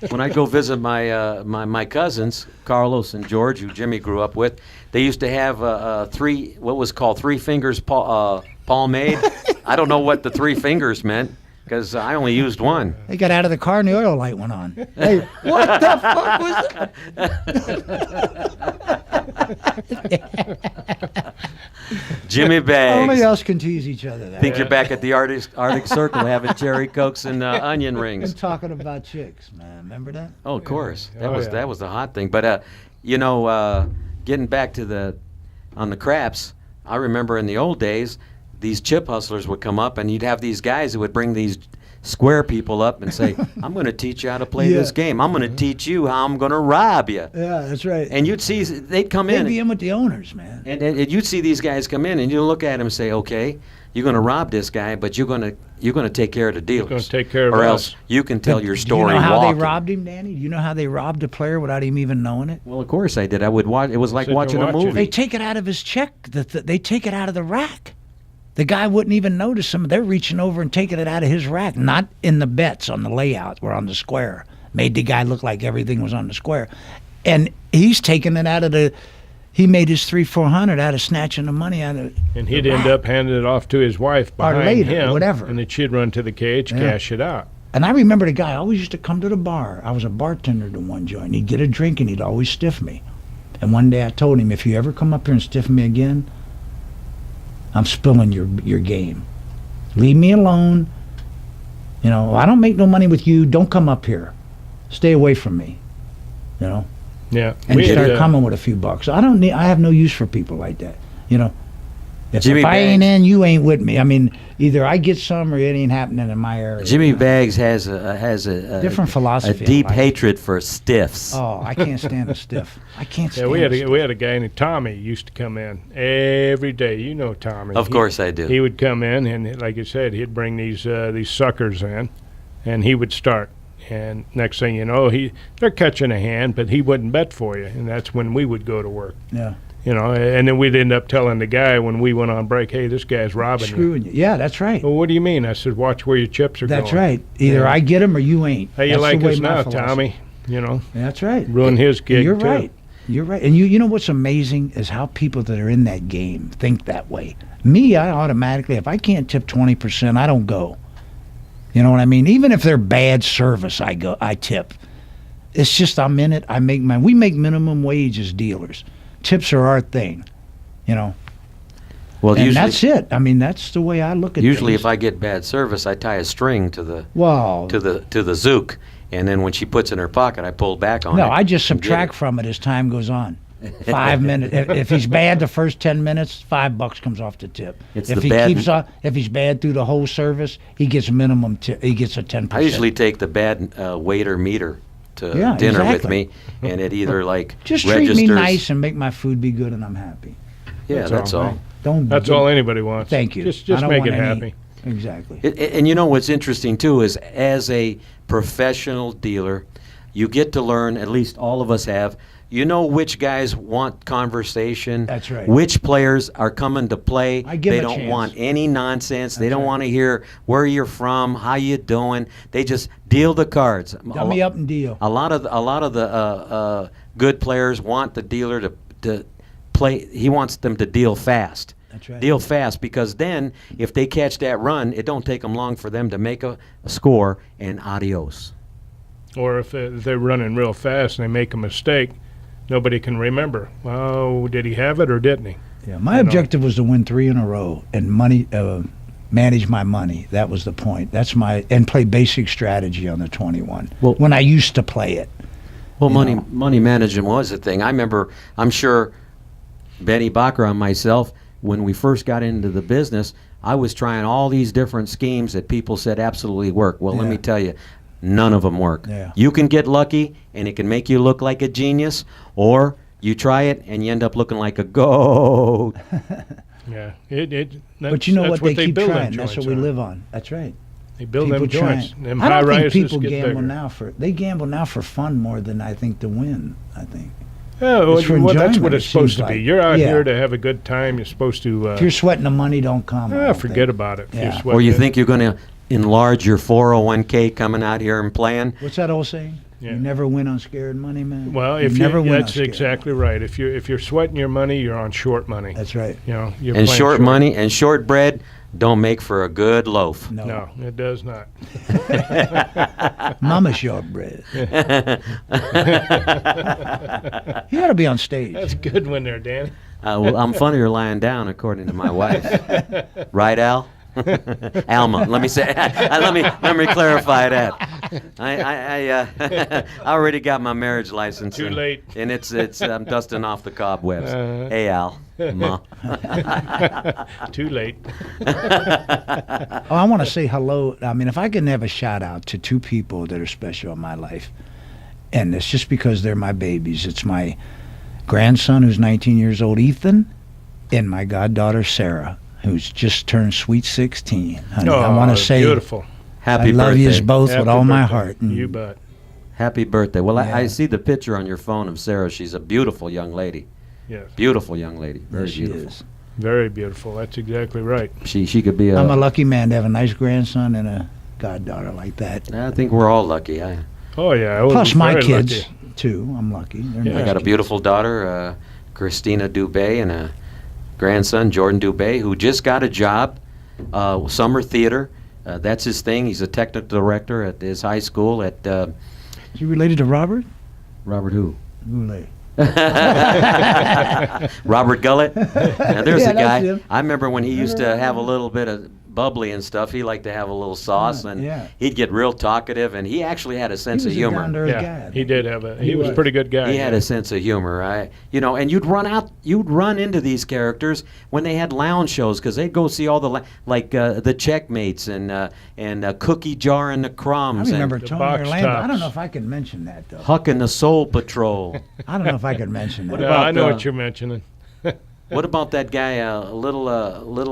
when I go visit my cousins, Carlos and George, who Jimmy grew up with, they used to have what was called three fingers pomade. I don't know what the three fingers meant because I only used one. They got out of the car and the oil light went on. Hey, what the fuck was that? Jimmy Bags. Only us can tease each other that. Think you're back at the Arctic Circle having cherry cokes and onion rings. And talking about chicks, man. Remember that? Oh, of course. Oh, yeah. That was the hot thing. But getting back to on the craps, I remember in the old days, these chip hustlers would come up, and you'd have these guys who would bring these square people up and say, "I'm going to teach you how to play this game. I'm going to teach you how I'm going to rob you." Yeah, that's right. And you'd see they'd come They'd in. be in with the owners, man. And you'd see these guys come in, and you look at them and say, "Okay, you're going to rob this guy, but you're going to take care of the dealers. gonna take care of or us." else you can tell your Do story you know how walking." they robbed him, Danny? Do you know how they robbed a player without him even knowing it? Well, of course I did. I would watch. It was like Sit there watching a watching. movie. They take it out of his check. They take it out of the rack. The guy wouldn't even notice him. They're reaching over and taking it out of his rack, not in the bets on the layout or on the square. Made the guy look like everything was on the square. And he's taking it out of the... He made his 300-400 out of snatching the money out of... And he'd end up handing it off to his wife Or behind later, him. whatever. And then she'd run to the cage, cash it out. And I remember the guy always used to come to the bar. I was a bartender to one joint. He'd get a drink and he'd always stiff me. And one day I told him, if you ever come up here and stiff me again, I'm spilling your game. Leave me alone. You know, I don't make no money with you. Don't come up here. Stay away from me. You know? Yeah. And We had, start coming with a few bucks. I have no use for people like that. You know? If Jimmy I ain't Bags. in, you ain't with me. I mean, either I get some or it ain't happening in my area. Jimmy Bags has a Different philosophy, a deep I like. hatred for stiffs. Oh, I can't stand a stiff. I can't Yeah, stand we had a a, stiff. we had a guy named Tommy used to come in every day. You know Tommy. Of course I do. He would come in, and like you said, he'd bring these suckers in, and he would start. And next thing you know, they're catching a hand, but he wouldn't bet for you, and that's when we would go to work. Yeah. You know, and then we'd end up telling the guy when we went on break, "Hey, this guy's robbing you." Screwing you. Yeah, that's right. Well, what do you mean? I said, "Watch where your chips are That's going." right. Either I get them or you ain't. How you That's like the way us my now, philosophy- Tommy? You know, That's right. ruin his gig You're too. right. You're right. And you know what's amazing is how people that are in that game think that way. Me, I automatically, if I can't tip 20%, I don't go. You know what I mean? Even if they're bad service, I tip. It's just I'm in it. We make minimum wage as dealers. Tips are our thing. You know. Well, And usually, that's it. I mean, that's the way I look at usually things. if I get bad service, I tie a string to the Well, to the Zook, and then when she puts it in her pocket, I pull back on it. no, I just and get subtract it. from it as time goes on. 5 minutes. If he's bad the first 10 minutes, $5 comes off the tip. It's If the he bad- keeps on, if he's bad through the whole service, he gets minimum tip. He gets a 10%. I usually take the bad waiter meter to Yeah, dinner with exactly. me, and it either like just registers. treat me nice and make my food be good, and I'm happy. Yeah, that's all. Right? Don't. That's all anybody wants. Thank you. Just I don't make want it any- happy. Exactly. And you know what's interesting too is as a professional dealer, you get to learn. At least all of us have. You know which guys want conversation. That's right. Which players are coming to play. I give they a don't chance. want any nonsense. They That's don't right. want to hear where you're from, how you doing. They just deal the cards. Dummy up and deal. A lot of the good players want the dealer to play. He wants them to deal fast. That's right. Deal fast, because then if they catch that run, it don't take them long for them to make a score, and adios. Or if they're running real fast and they make a mistake, nobody can remember. Oh, did he have it or didn't he? Yeah. My You know. objective was to win 3 in a row and manage my money. That was the point. And play basic strategy on the 21. Well- when I used to play it. Well, You money management was the thing. I remember, I'm sure Benny Bacher and myself, when we first got into the business, I was trying all these different schemes that people said absolutely work. Well, let Yeah. me tell you, none of them work. Yeah. You can get lucky, and it can make you look like a genius, or you try it and you end up looking like a goat. Yeah. But you know that's what? They keep build them trying. That's what joints we on. live on. That's right. They build People them joints. trying. Them I high don't think rises people get gamble bigger. now they gamble now for fun more than I think to win. I think. Yeah, well, It's for that's enjoyment, what it it's supposed to seems be. like. You're out Yeah. here to have a good time. You're supposed to. If you're sweating the money, don't come. I don't forget think. about it. If you're Yeah. sweating Or you it. think you're going to enlarge your 401k coming out here and playing? What's that old saying? Yeah. You never win on scared money, man. Well, you if never win on that's scared exactly right. If you're sweating your money, you're on short money. That's right. You know, you're And playing short money and short bread don't make for a good loaf. No, No, it does not. Mama shortbread. You ought to be on stage. That's a good one there, Danny. Well, I'm funnier lying down, according to my wife. Right, Al? Alma. Let me say. let me clarify that. I already got my marriage license. Too late. And it's I'm dusting off the cobwebs. Uh-huh. Hey, Al. Ma. Too late. Oh, I want to say hello. I mean, if I can have a shout out to 2 people that are special in my life, and it's just because they're my babies. It's my grandson, who's 19 years old, Ethan, and my goddaughter, Sarah, who's just turned sweet 16. Honey, I want to say beautiful. Happy I love birthday. yous both with Happy all my birthday. heart. And You bet. Happy birthday. Well, I Yeah. see the picture on your phone of Sarah. She's a beautiful young lady. Yes. Beautiful young lady. Very there she beautiful. is. Very beautiful. That's exactly right. She could be I'm a lucky man to have a nice grandson and a goddaughter like that. I think we're all lucky. Oh yeah. I was Plus my very kids, lucky. too. I'm lucky. They're Yeah. I nice got a kids. beautiful daughter, Christina Dubé, and a grandson, Jordan Dubé, who just got a job, summer theater. That's his thing. He's a technical director at his high school at Is he related to Robert? Robert who? Goulet. Robert Gullett. Now, there's Yeah, a guy. that's him. I remember when he used to have a little bit of bubbly and stuff. He liked to have a little sauce, and yeah. he'd get real talkative, and he actually had a sense of humor. Yeah, he did have he was a pretty good guy. He had a sense of humor, and you'd run into these characters when they had lounge shows, because they'd go see all the Checkmates and Cookie Jar and the Crumbs. I remember and Tony Box Orlando. Tops. I don't know if I can mention that though. Huck and the Soul Patrol. I don't know if I can mention that. I know what you're mentioning. What about that guy, little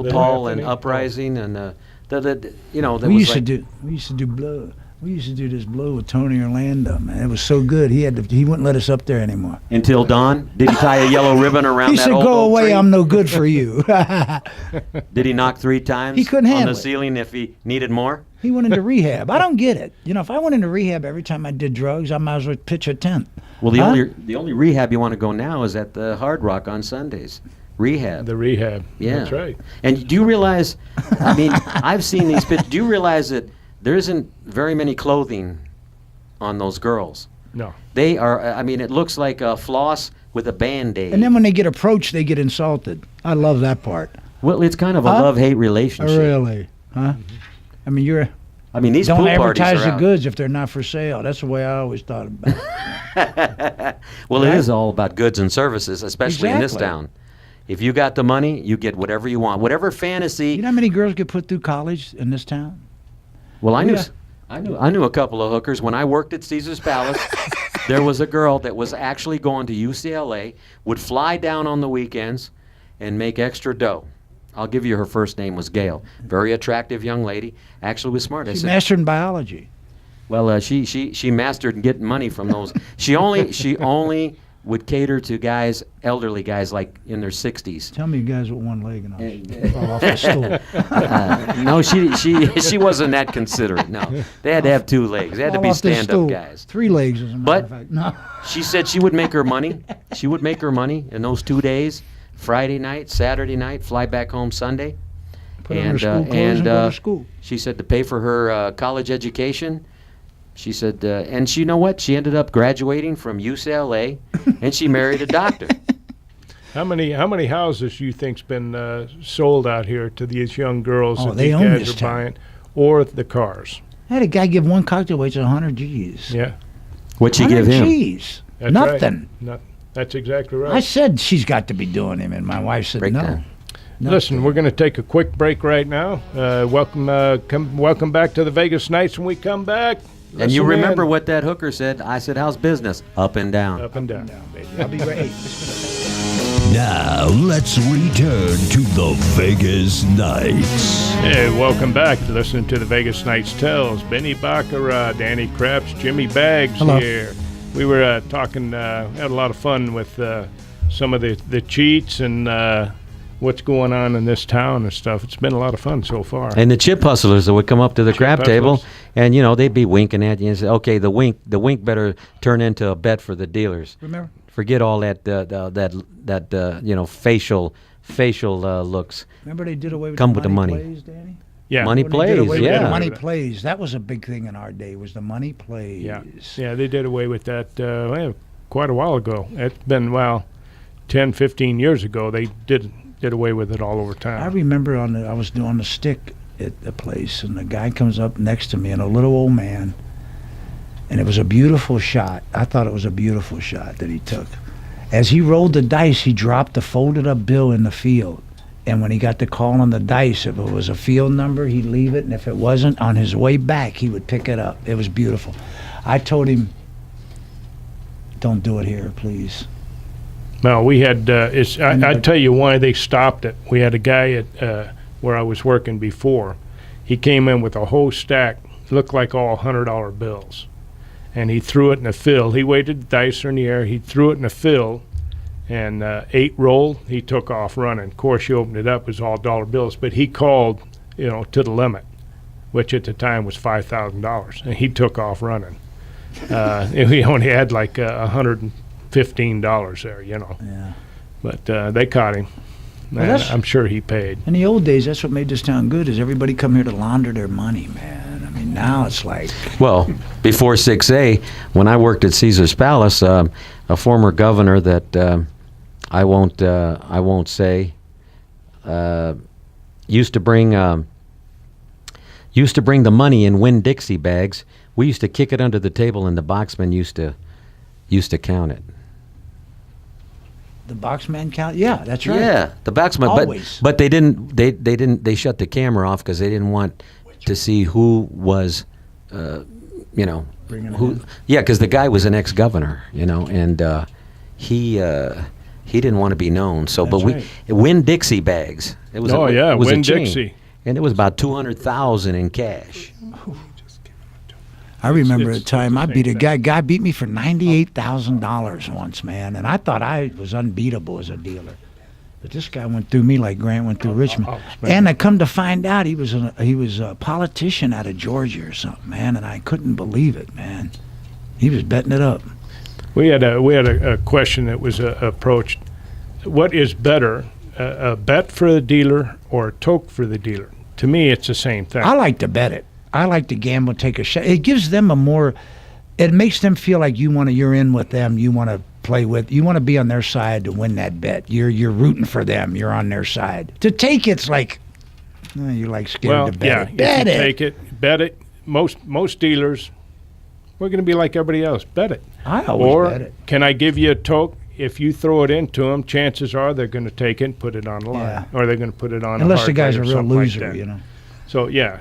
Paul and Anthony? Uprising, and We used to do blow. We used to do this blow with Tony Orlando, man. It was so good. He wouldn't let us up there anymore. Until dawn? Did he tie a yellow ribbon around He that said, old "Go oak away. tree? I'm no good for you." Did he knock 3 times He couldn't on handle the it. ceiling if he needed more? He went into rehab. I don't get it. If I went into rehab every time I did drugs, I might as well pitch a tent. Well, Huh? the only rehab you want to go now is at the Hard Rock on Sundays. Rehab. The rehab. Yeah. That's right. And do you realize, I've seen these pictures. Do you realize that there isn't very many clothing on those girls? No. They are, it looks like a floss with a Band-Aid. And then when they get approached, they get insulted. I love that part. Well, it's kind of a Huh? love-hate relationship. Really? Huh? I mean, These don't pool advertise parties are the out. goods if they're not for sale. That's the way I always thought about it. Well, Right? it is all about goods and services, especially in this Exactly. town. If you got the money, you get whatever you want. Whatever fantasy. You know how many girls get put through college in this town? Well, I Yeah. knew a couple of hookers when I worked at Caesar's Palace. There was a girl that was actually going to UCLA, would fly down on the weekends, and make extra dough. I'll give you her first name was Gail. Very attractive young lady. Actually was smart. I She's said, mastered in biology. well, she mastered in getting money from those. She only would cater to elderly guys like in their 60s. Tell me you guys with one leg and I'll fall off the stool. No, she wasn't that considerate. No, they had to have 2 legs. They had to Fall be off the stand-up stool. guys. 3 legs, as a matter But- of fact. No. She said she would make her money. She would make her money in those 2 days, Friday night, Saturday night, fly back home Sunday. Put on her school clothes and go to school. She said to pay for her college education. She said, and you know what? She ended up graduating from UCLA, and she married a doctor. How many houses do you think's been sold out here to these young girls Oh, that they these own guys this are town. buying, or the cars? I had a guy give one cocktail waiter 100 G's. Yeah, What'd she 100 give him? G's. that's Nothing. right. That's exactly right. I said she's got to be doing him, and my wife said Breakdown. no. Listen, we're going to take a quick break right now. Welcome back to the Vegas Nights. When we come back, And you listen remember in. what that hooker said? I said, how's business? Up and down. Up and down. I'll be great. Now let's return to the Vegas Nights. Hey, welcome back. Listening to the Vegas Nights Tells. Benny Baccarat, Danny Krebs, Jimmy Baggs Hello. here. We were talking, had a lot of fun with some of the cheats and what's going on in this town and stuff. It's been a lot of fun so far. And the chip hustlers that would come up to the crab table, hustlers. and they'd be winking at you and say, "Okay, the wink better turn into a bet for the dealers. Remember? Forget all that facial looks. Remember they did away with Come the with the money money. plays, Danny? Yeah. Money When they did plays, away with yeah. the money plays. That was a big thing in our day. Was the money plays? Yeah, they did away with that quite a while ago. It's been, 10, 15 years ago. They did away with it all over town. I remember I was doing the stick at the place, and the guy comes up next to me, and a little old man, and it was a beautiful shot. I thought it was a beautiful shot that he took. As he rolled the dice, he dropped the folded up bill in the field. And when he got the call on the dice, if it was a field number, he'd leave it, and if it wasn't, on his way back, he would pick it up. It was beautiful. I told him, don't do it here, please. No, we had. I'd tell you why they stopped it. We had a guy at where I was working before. He came in with a whole stack, looked like all $100 bills, and he threw it in the field. He waited, the dice are in the air. He threw it in the field, and 8 rolled. He took off running. Of course, you opened it up, it was all dollar bills. But he called, to the limit, which at the time was $5,000, and he took off running. He only had like $115 there, Yeah. But they caught him. Well, And that's- I'm sure he paid. In the old days, that's what made this town good, is everybody come here to launder their money, man. I mean, now it's like, Well, before 6A, when I worked at Caesar's Palace, a former governor that I won't say used to bring used to bring the money in Winn-Dixie bags. We used to kick it under the table, and the boxman used to count it. The boxman count? Yeah, that's right. Yeah, the boxman. Always. But they didn't. They shut the camera off because they didn't want to see who was, who. Yeah, because the guy was an ex-governor, and he didn't want to be known. So, That's right. Winn-Dixie bags. It was. It was Winn-Dixie. And it was about $200,000 in cash. I remember It's a time I the beat a same guy. Guy beat me for $98,000 once, man, and I thought I was unbeatable as a dealer. But this guy went through me like Grant went through Richmond. And I come to find out he was a politician out of Georgia or something, man, and I couldn't believe it, man. He was betting it up. We had a question that was approached. What is better, a bet for the dealer or a toke for the dealer? To me, it's the same thing. I like to bet it. I like to gamble, take a shot. It gives them it makes them feel like you're in with them. You want to play with. You want to be on their side to win that bet. You're rooting for them. You're on their side. To take it's like, you're like scared to bet it. Bet if you it. take it, bet it. Most dealers, we're going to be like everybody else. Bet it. I always bet it. Can I give you a toke? If you throw it into them, chances are they're going to take it and put it on the line, Yeah. or they're going to put it on. Unless a the guy's a hard real rate or something loser, like that.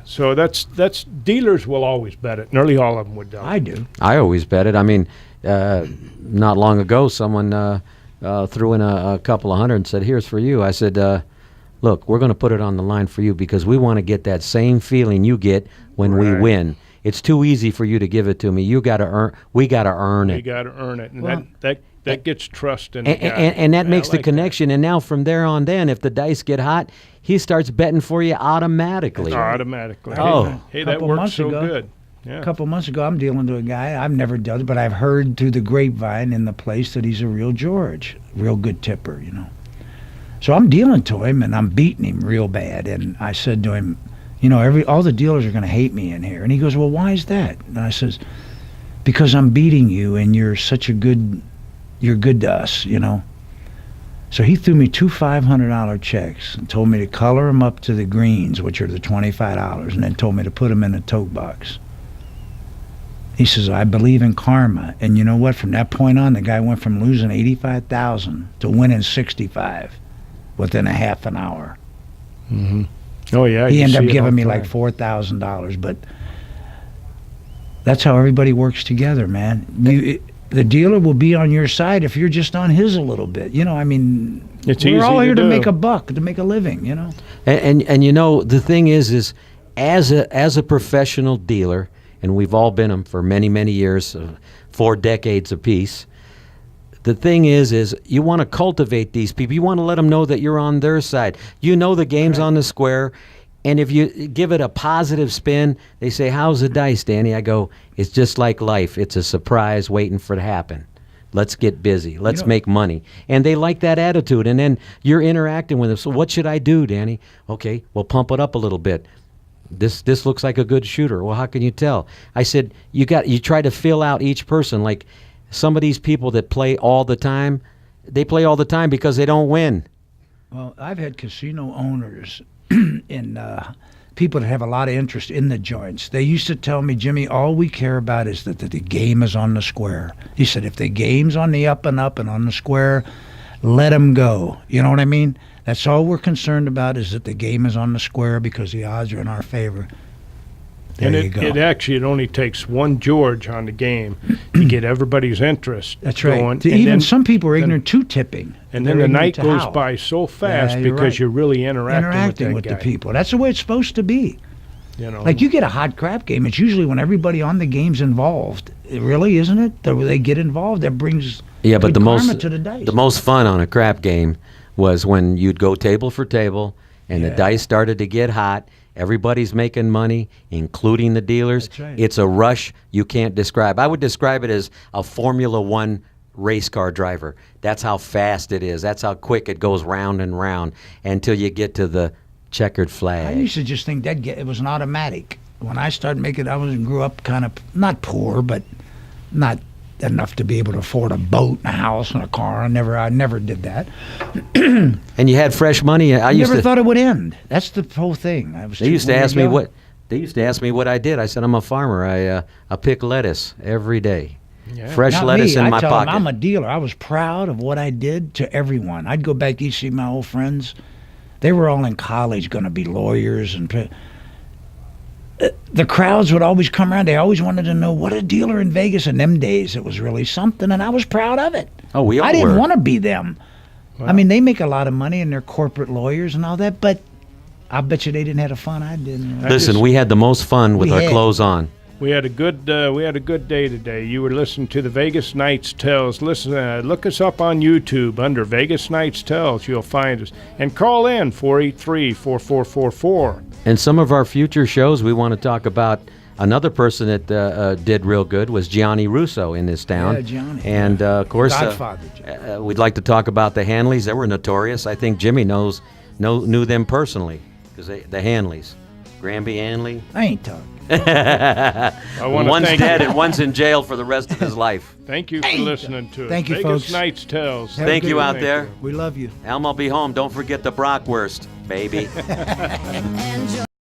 So that's dealers will always bet it. Nearly all of them would. I do. I always bet it. I mean, not long ago, someone threw in a couple of hundred and said, "Here's for you." I said, "Look, we're going to put it on the line for you because we want to get that same feeling you get when we win. It's too easy for you to give it to me. You got to earn. We got to earn it. You got to earn it, and Well, that gets trust in the guy. And that makes the like connection. And now from there on, then if the dice get hot, he starts betting for you automatically. Automatically. Oh. Hey, that Couple works months so ago. good. Yeah. A couple months ago, I'm dealing to a guy. I've never dealt it, but I've heard through the grapevine in the place that he's a real George, real good tipper, So I'm dealing to him, and I'm beating him real bad. And I said to him, all the dealers are going to hate me in here. And he goes, well, why is that? And I says, because I'm beating you, and you're good to us, So he threw me two $500 checks and told me to color them up to the greens, which are the $25, and then told me to put them in a tote box. He says, I believe in karma. And you know what? From that point on, the guy went from losing $85,000 to winning $65,000 within a half an hour. Mm-hmm. Oh, yeah. He you ended up see it all giving me the like time. $4,000, but that's how everybody works together, man. The dealer will be on your side if you're just on his a little bit. It's we're easy all here to do. make a buck, to make a living, And the thing is as a professional dealer, and we've all been them for many, many years, 4 decades apiece. The thing is you want to cultivate these people. You want to let them know that you're on their side. The game's on the square, and if you give it a positive spin, they say, how's the dice, Danny? I go, it's just like life. It's a surprise waiting for it to happen. Let's get busy. Let's make money. And they like that attitude, and then you're interacting with them. So what should I do, Danny? Okay, well, pump it up a little bit. This looks like a good shooter. Well, how can you tell? I said, you try to fill out each person. Like some of these people that play all the time, they play all the time because they don't win. Well, I've had casino owners and people that have a lot of interest in the joints. They used to tell me, Jimmy, all we care about is that the game is on the square. He said, if the game's on the up and on the square, let them go. You know what I mean? That's all we're concerned about, is that the game is on the square because the odds are in our favor. There you go. It only takes one George on the game to get everybody's interest. That's right. Going. Some people are ignorant to tipping. And then the night goes by so fast because you're really interacting with that the guy. people. That's the way it's supposed to be. Like you get a hot crap game, it's usually when everybody on the game's involved. It really, isn't it? They get involved. That brings but good the karma to the dice. The most fun on a crap game was when you'd go table for table and the dice started to get hot. Everybody's making money, including the dealers. That's right. It's a rush you can't describe. I would describe it as a Formula One race car driver. That's how fast it is. That's how quick it goes round and round until you get to the checkered flag. I used to just think it was an automatic. When I started making, grew up kind of not poor, but not enough to be able to afford a boat and a house and a car. I never did that. And you had fresh money. I never thought it would end. That's the whole thing. They used to ask me They used to ask me what I did. I said, I'm a farmer. I pick lettuce every day. Yeah. Fresh Not lettuce me. in I my tell pocket. them I'm a dealer. I was proud of what I did to everyone. I'd go back east, see my old friends. They were all in college, going to be lawyers, and the crowds would always come around. They always wanted to know what a dealer in Vegas. In them days, it was really something, and I was proud of it. Oh, we all I didn't were. want to be them. Wow. I mean, they make a lot of money and they're corporate lawyers and all that, but I bet you they didn't have the fun I did. Listen, we had the most fun with We our had. clothes on. We had a good day today. You were listening to the Vegas Nights Tells. Listen, look us up on YouTube under Vegas Nights Tells. You'll find us. And call in 483-4444. And some of our future shows, we want to talk about another person that did real good was Gianni Russo in this town. Yeah, Gianni. And, of course, Godfather. we'd like to talk about the Hanleys. They were notorious. I think Jimmy knew them personally, because the Hanleys. Granby Hanley. I ain't talking. One's dead and one's in jail for the rest of his life. Thank you for listening to us. Thank you, Vegas folks. Nights Tells. Thank you out there. We love you. Elmo, be home. Don't forget the Brockwurst, baby. Enjoy